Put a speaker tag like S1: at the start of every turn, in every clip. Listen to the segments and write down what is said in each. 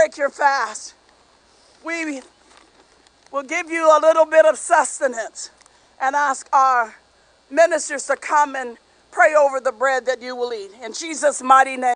S1: break your fast, we will give you a little bit of sustenance and ask our ministers to come and pray over the bread that you will eat. In Jesus' mighty name.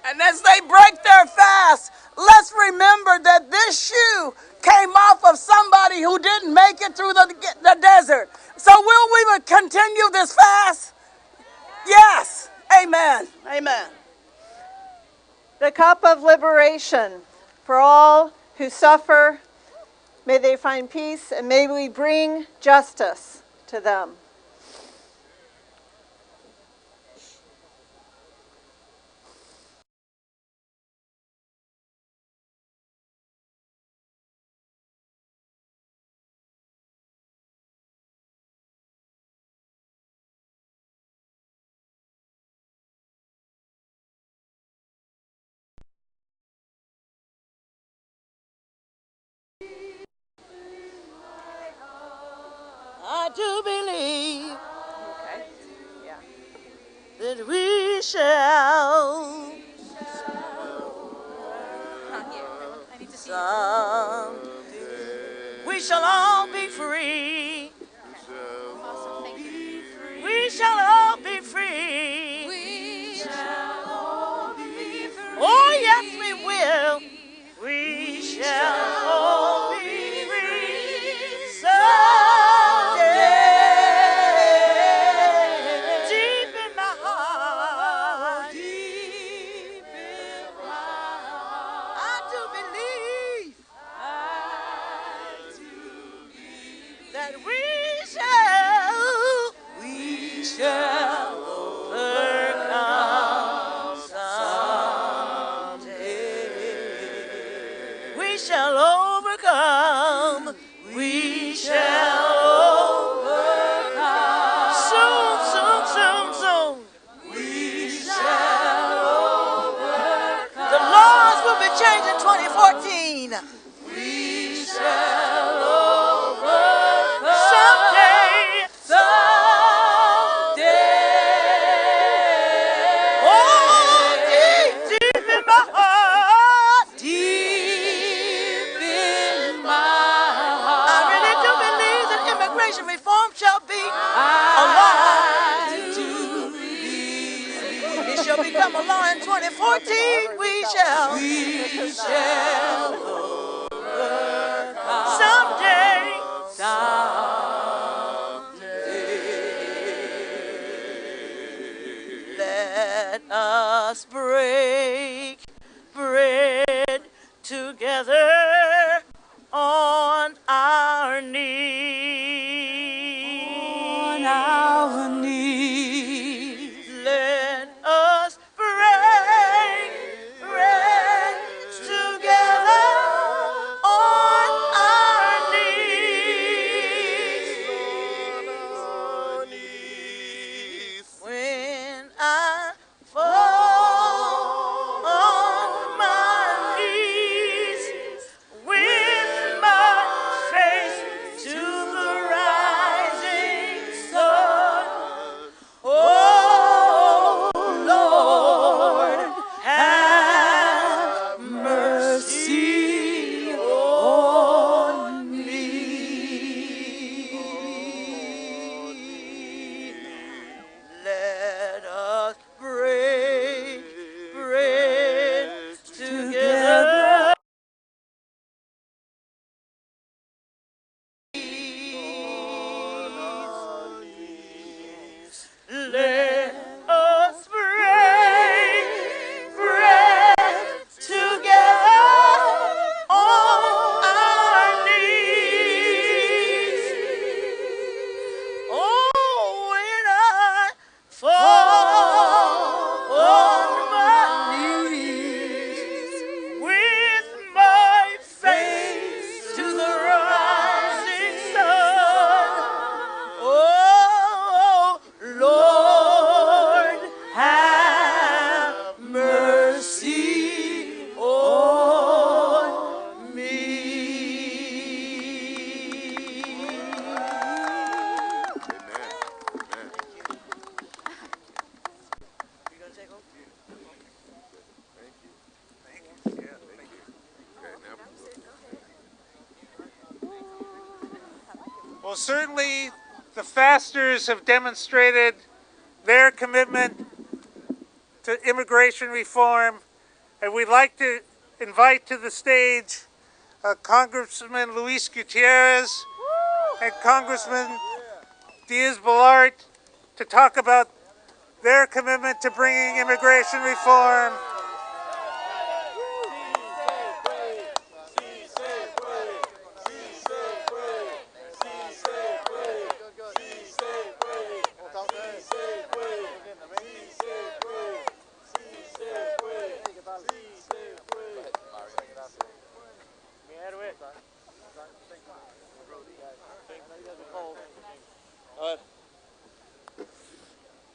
S1: And as they break their fast, let's remember that this shoe came off of somebody who didn't make it through the desert. So will we continue this fast? Yes. Amen. Amen.
S2: The cup of liberation for all who suffer. May they find peace, and may we bring justice to them.
S1: I do believe that we shall someday. We shall all be free. We shall all be free.
S3: We shall all be free.
S1: Oh, yes, we will. We shall all be free someday. Deep in my heart, deep in my heart, I do believe that we shall overcome someday. We shall overcome. We shall overcome. Soon, soon, soon, soon. We shall overcome. The laws will be changed in 2014. We shall overcome. Someday. Someday. Oh, deep, deep in my heart. Deep in my heart. I really do believe that immigration reform shall be a law. It shall become a law in 2014. We shall overcome. Someday. Let us break bread together on our knees. On our knees. Let us break bread together on our knees. When I fall on my knees with my
S4: Well, certainly the fasters have demonstrated their commitment to immigration reform, and we'd like to invite to the stage Congressman Luis Gutierrez and Congressman Diaz-Balart to talk about their commitment to bringing immigration reform.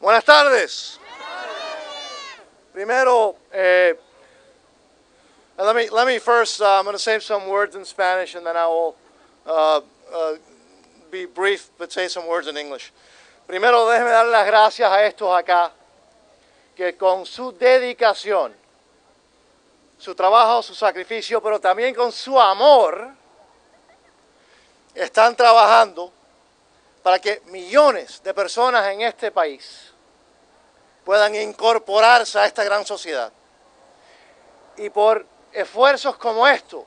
S5: Buenas tardes. Primero, let me first, I'm going to say some words in Spanish and then I will be brief but say some words in English. Primero, déjeme dar las gracias a estos acá que con su dedicación, su trabajo, su sacrificio, pero también con su amor, están trabajando para que millones de personas en este país puedan incorporarse a esta gran sociedad. Y por esfuerzos como estos,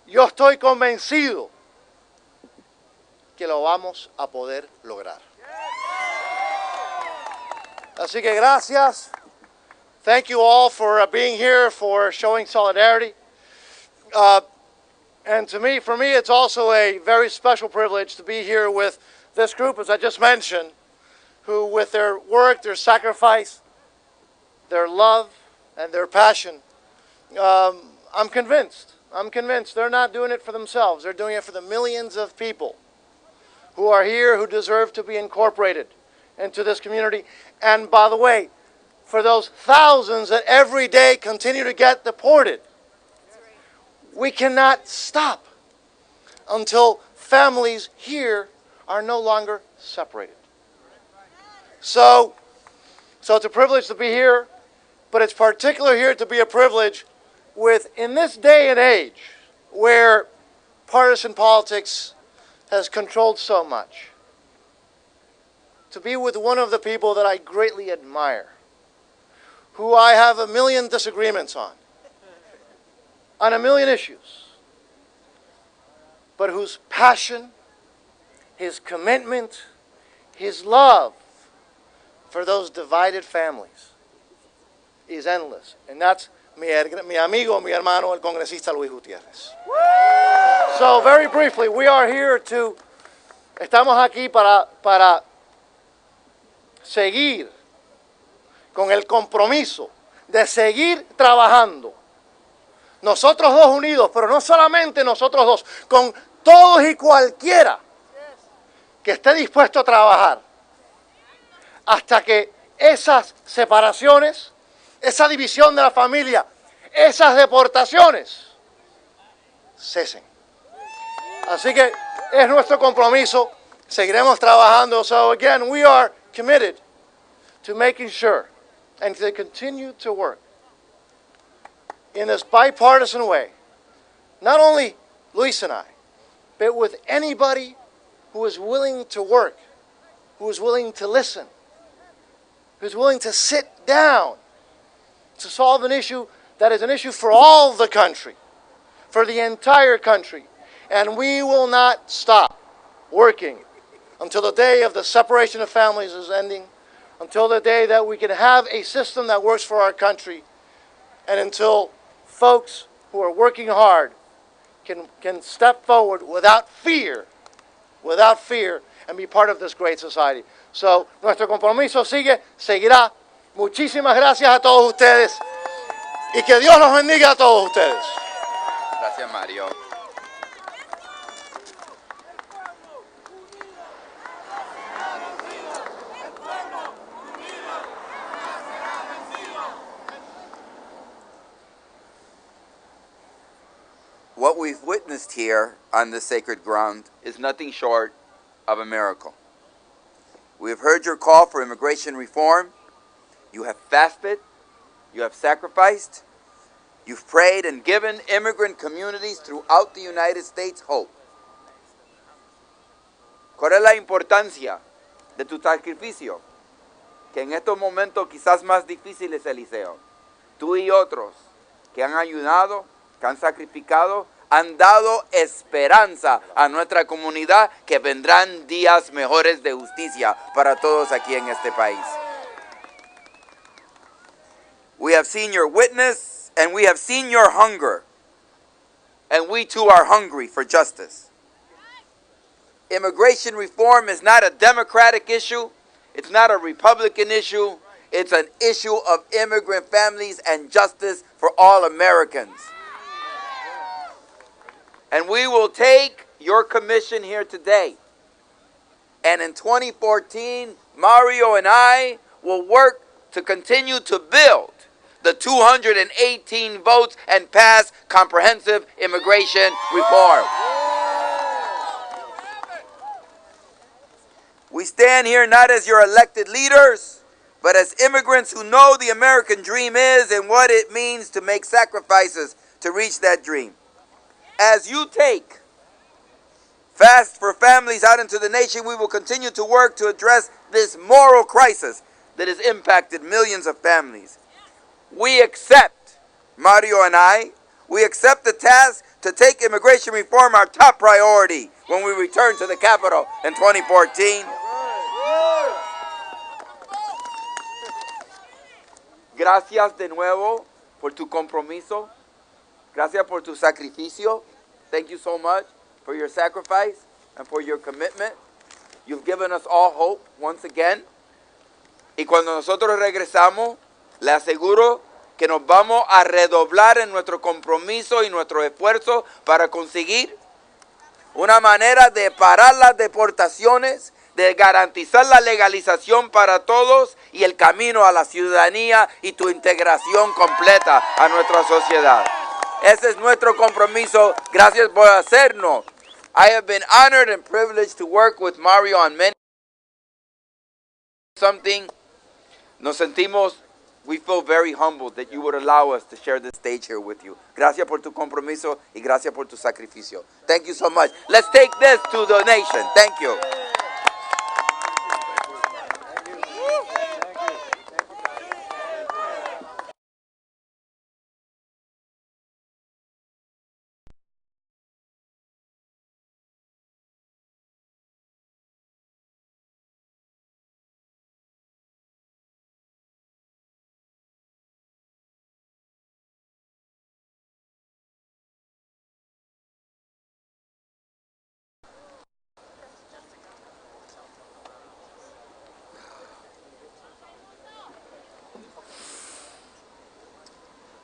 S5: yo estoy convencido que lo vamos a poder lograr. Así que gracias. Thank you all for being here, for showing solidarity. And for me, it's also a very special privilege to be here with this group, as I just mentioned, who with their work, their sacrifice, their love, and their passion, I'm convinced they're not doing it for themselves. They're doing it for the millions of people who are here who deserve to be incorporated into this community. And by the way, for those thousands that every day continue to get deported, we cannot stop until families here are no longer separated. So it's a privilege to be here, but it's particular here to be a privilege in this day and age where partisan politics has controlled so much, to be with one of the people that I greatly admire, who I have a million disagreements on a million issues, but whose passion, his commitment, his love for those divided families is endless. And that's mi amigo, mi hermano, el congresista Luis Gutiérrez. So very briefly, estamos aquí para seguir con el compromiso de seguir trabajando. Nosotros dos unidos, pero no solamente nosotros dos, con todos y cualquiera que esté dispuesto a trabajar hasta que esas separaciones, esa división de la familia, esas deportaciones cesen. Así que es nuestro compromiso, seguiremos trabajando. So again, we are committed to making sure and to continue to work in this bipartisan way, not only Luis and I, but with anybody who is willing to work, who is willing to listen, who is willing to sit down to solve an issue that is an issue for all the country, for the entire country. And we will not stop working until the day of the separation of families is ending, until the day that we can have a system that works for our country, and until folks who are working hard can step forward without fear, and be part of this great society. So, nuestro compromiso seguirá. Muchísimas gracias a todos ustedes y que Dios los bendiga a todos ustedes.
S6: Gracias, Mario. What we've witnessed here on this sacred ground is nothing short of a miracle. We have heard your call for immigration reform. You have fasted, you have sacrificed, you've prayed and given immigrant communities throughout the United States hope. ¿Cuál es la importancia de tu sacrificio? Que en estos momentos quizás más difíciles, Eliseo, tú y otros que han ayudado, que han sacrificado, han dado esperanza a nuestra comunidad que vendrán días mejores de justicia para todos aquí en este país. We have seen your witness and we have seen your hunger. And we too are hungry for justice. Immigration reform is not a Democratic issue. It's not a Republican issue. It's an issue of immigrant families and justice for all Americans. And we will take your commission here today. And in 2014, Mario and I will work to continue to build the 218 votes and pass comprehensive immigration reform. We stand here not as your elected leaders, but as immigrants who know the American dream is and what it means to make sacrifices to reach that dream. As you take Fast for Families out into the nation, we will continue to work to address this moral crisis that has impacted millions of families. We accept, Mario and I, we accept the task to take immigration reform our top priority when we return to the Capitol in 2014. Gracias de nuevo por tu compromiso. Gracias por tu sacrificio. Thank you so much for your sacrifice and for your commitment. You've given us all hope once again. Y cuando nosotros regresamos, le aseguro que nos vamos a redoblar en nuestro compromiso y nuestro esfuerzo para conseguir una manera de parar las deportaciones, de garantizar la legalización para todos y el camino a la ciudadanía y tu integración completa a nuestra sociedad. Ese es nuestro compromiso. Gracias por hacernos. I have been honored and privileged to work with Mario on many something. Nos sentimos, we feel very humbled that you would allow us to share this stage here with you. Gracias por tu compromiso y gracias por tu sacrificio. Thank you so much. Let's take this to the nation. Thank you.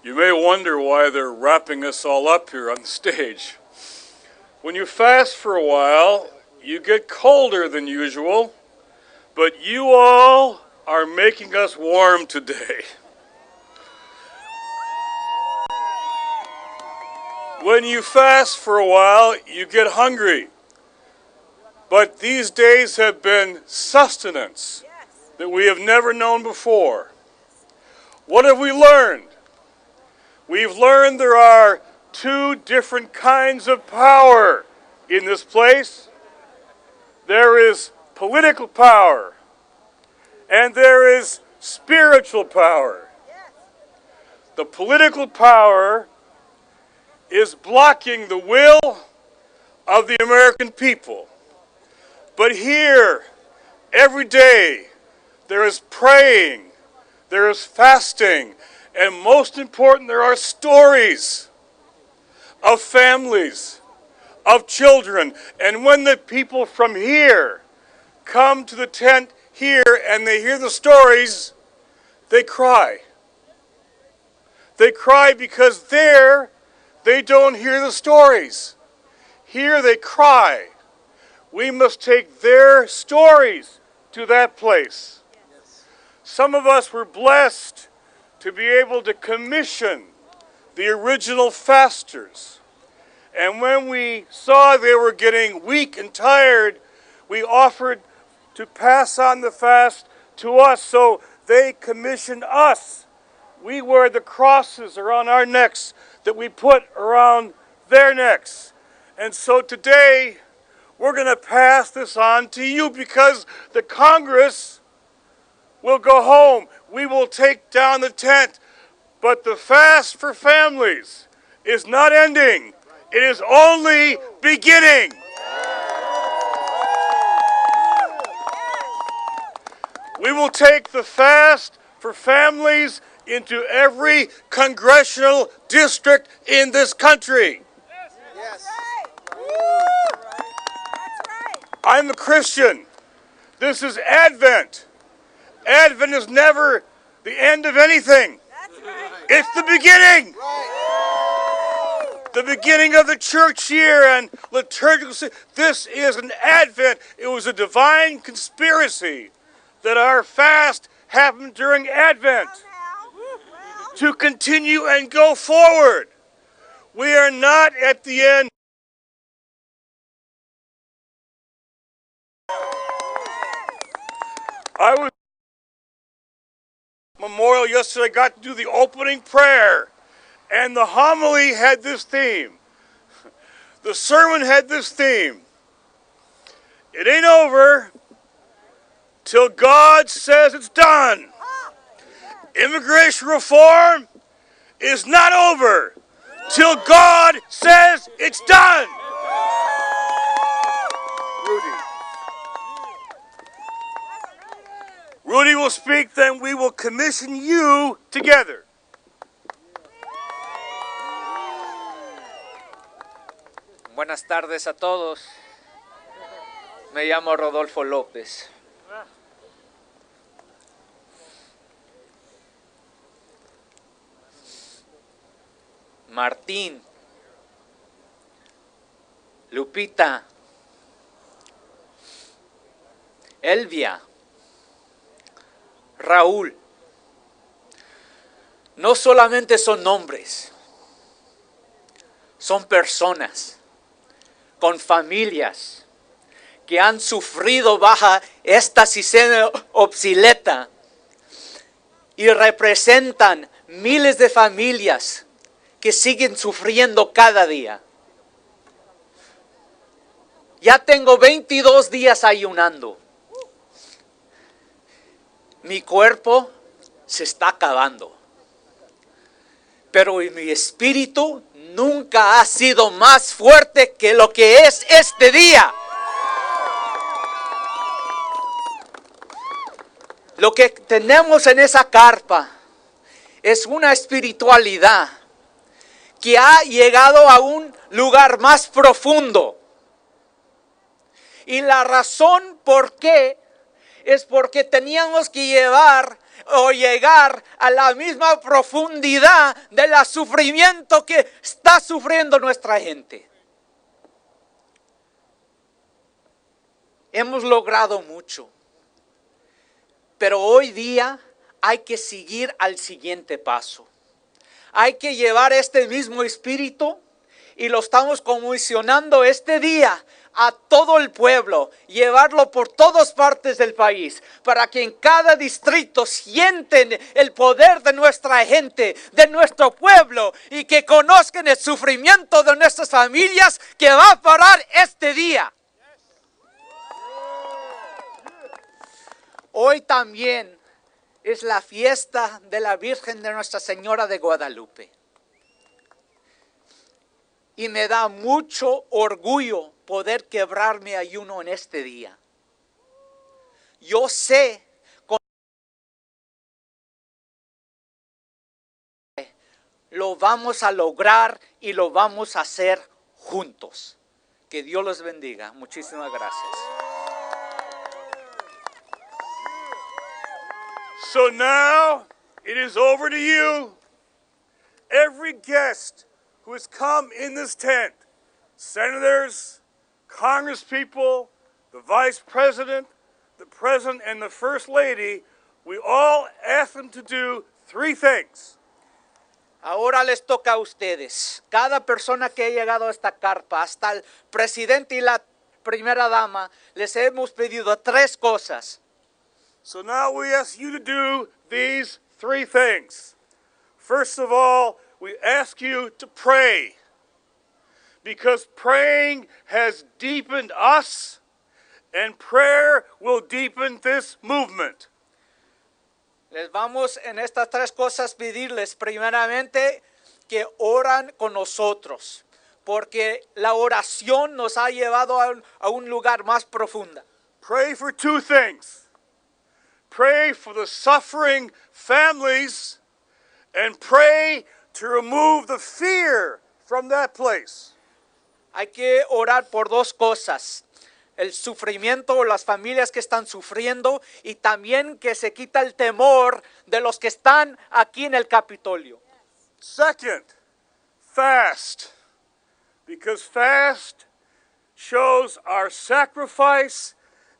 S7: You may wonder why they're wrapping us all up here on the stage. When you fast for a while, you get colder than usual, but you all are making us warm today. When you fast for a while, you get hungry. But these days have been sustenance that we have never known before. What have we learned? We've learned there are two different kinds of power in this place. There is political power, and there is spiritual power. The political power is blocking the will of the American people. But here, every day, there is praying, there is fasting, and most important, there are stories of families, of children. And when the people from here come to the tent here and they hear the stories, they cry. They cry because there they don't hear the stories. Here they cry. We must take their stories to that place. Some of us were blessed to be able to commission the original fasters. And when we saw they were getting weak and tired, we offered to pass on the fast to us, so they commissioned us. We wear the crosses around our necks that we put around their necks. And so today, we're going to pass this on to you because the Congress will go home. We will take down the tent. But the fast for families is not ending. It is only beginning. We will take the fast for families into every congressional district in this country.
S5: Yes.
S7: I'm a Christian. This is Advent. Advent is never the end of anything. It's the beginning. The beginning of the church year and liturgical. This is an Advent. It was a divine conspiracy that our fast happened during Advent to continue and go forward. We are not at the end. I was memorial yesterday. I got to do the opening prayer, and the homily had this theme. The sermon had this theme. It ain't over till God says it's done. Immigration reform is not over till God says it's done. Rudy will speak, then we will commission you together.
S8: Buenas tardes a todos. Me llamo Rodolfo López. Martín, Lupita, Elvia, Raúl, no solamente son nombres, son personas con familias que han sufrido bajo esta sistema obsoleta y representan miles de familias que siguen sufriendo cada día. Ya tengo 22 días ayunando. Mi cuerpo se está acabando. Pero mi espíritu nunca ha sido más fuerte que lo que es este día. Lo que tenemos en esa carpa es una espiritualidad que ha llegado a un lugar más profundo. Y la razón por qué es porque teníamos que llevar o llegar a la misma profundidad del sufrimiento que está sufriendo nuestra gente. Hemos logrado mucho, pero hoy día hay que seguir al siguiente paso. Hay que llevar este mismo espíritu y lo estamos comisionando este día a todo el pueblo, llevarlo por todas partes del país, para que en cada distrito sienten el poder de nuestra gente, de nuestro pueblo, y que conozcan el sufrimiento de nuestras familias que va a parar este día. Hoy también es la fiesta de la Virgen de Nuestra Señora de Guadalupe. Y me da mucho orgullo poder quebrar mi ayuno en este día. Yo sé lo vamos a lograr y lo vamos a hacer juntos. Que Dios los bendiga. Muchísimas gracias.
S7: So now it is over to you. Every guest who has come in this tent, senators, congresspeople, the vice president, the president, and the first lady, we all ask them to do three things.
S8: Ahora les toca a ustedes. Cada persona que ha llegado a esta carpa, hasta el presidente y la primera dama, les hemos pedido tres cosas.
S7: So now we ask you to do these three things. First of all, we ask you to pray. because praying has deepened us, and prayer will deepen this movement.
S8: Les vamos en estas tres cosas pedirles primeramente que oran con nosotros, porque la oración nos ha llevado a un lugar más profundo.
S7: Pray for two things. Pray for the suffering families, and pray to remove the fear from that place.
S8: Hay que orar por dos cosas: el sufrimiento o las familias que están sufriendo, y también que se quita el temor de los que están aquí en el Capitolio.
S7: Second, fast. Because fast shows our sacrifice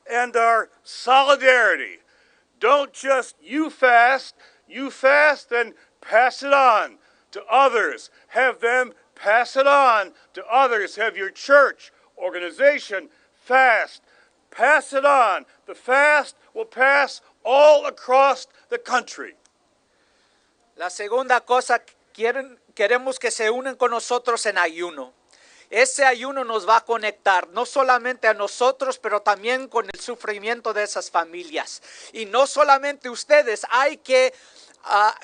S7: and our solidarity. Don't just you fast and pass it on to others. Have them pass it on to others. Have your church, organization, fast. Pass it on. The fast will pass all across the country.
S8: La segunda cosa, queremos que se unan con nosotros en ayuno. Ese ayuno nos va a conectar no solamente a nosotros, pero también con el sufrimiento de esas familias. Y no solamente ustedes, hay que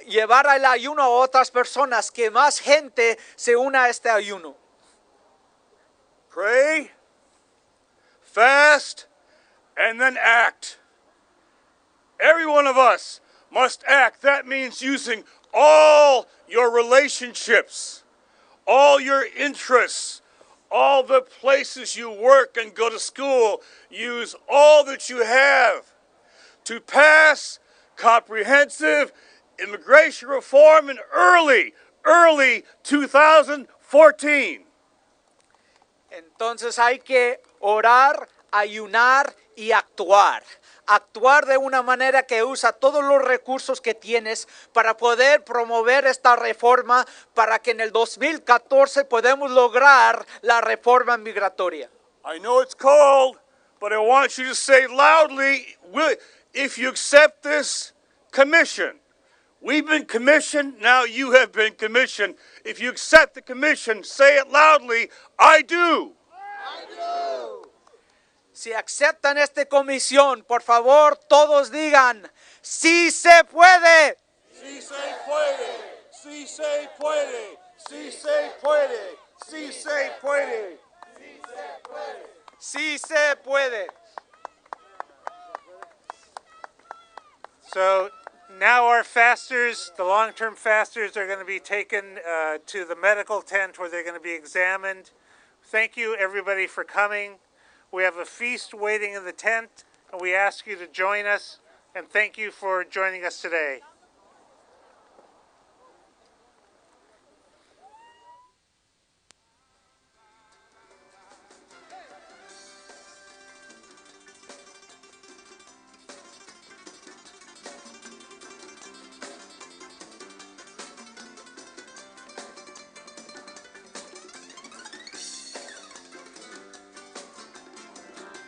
S8: llevar el ayuno a otras personas, que más gente se una a este ayuno.
S7: Pray, fast, and then act. Every one of us must act. That means using all your relationships, all your interests, all the places you work and go to school. Use all that you have to pass comprehensive immigration reform in early 2014.
S8: Entonces hay que orar, ayunar y actuar. Actuar de una manera que usa todos los recursos que tienes para poder promover esta reforma, para que en el 2014 podamos lograr la reforma migratoria.
S7: I know it's cold, but I want you to say loudly, if you accept this commission. We've been commissioned, now you have been commissioned. If you accept the commission, say it loudly, I do.
S3: I do.
S8: Si aceptan esta comisión, por favor, todos digan, sí se puede.
S7: Sí se puede, sí se puede, sí se puede, sí se puede.
S8: Sí se puede.
S4: So now our fasters, the long-term fasters, are going to be taken to the medical tent where they're going to be examined. Thank you, everybody, for coming. We have a feast waiting in the tent, and we ask you to join us, and thank you for joining us today.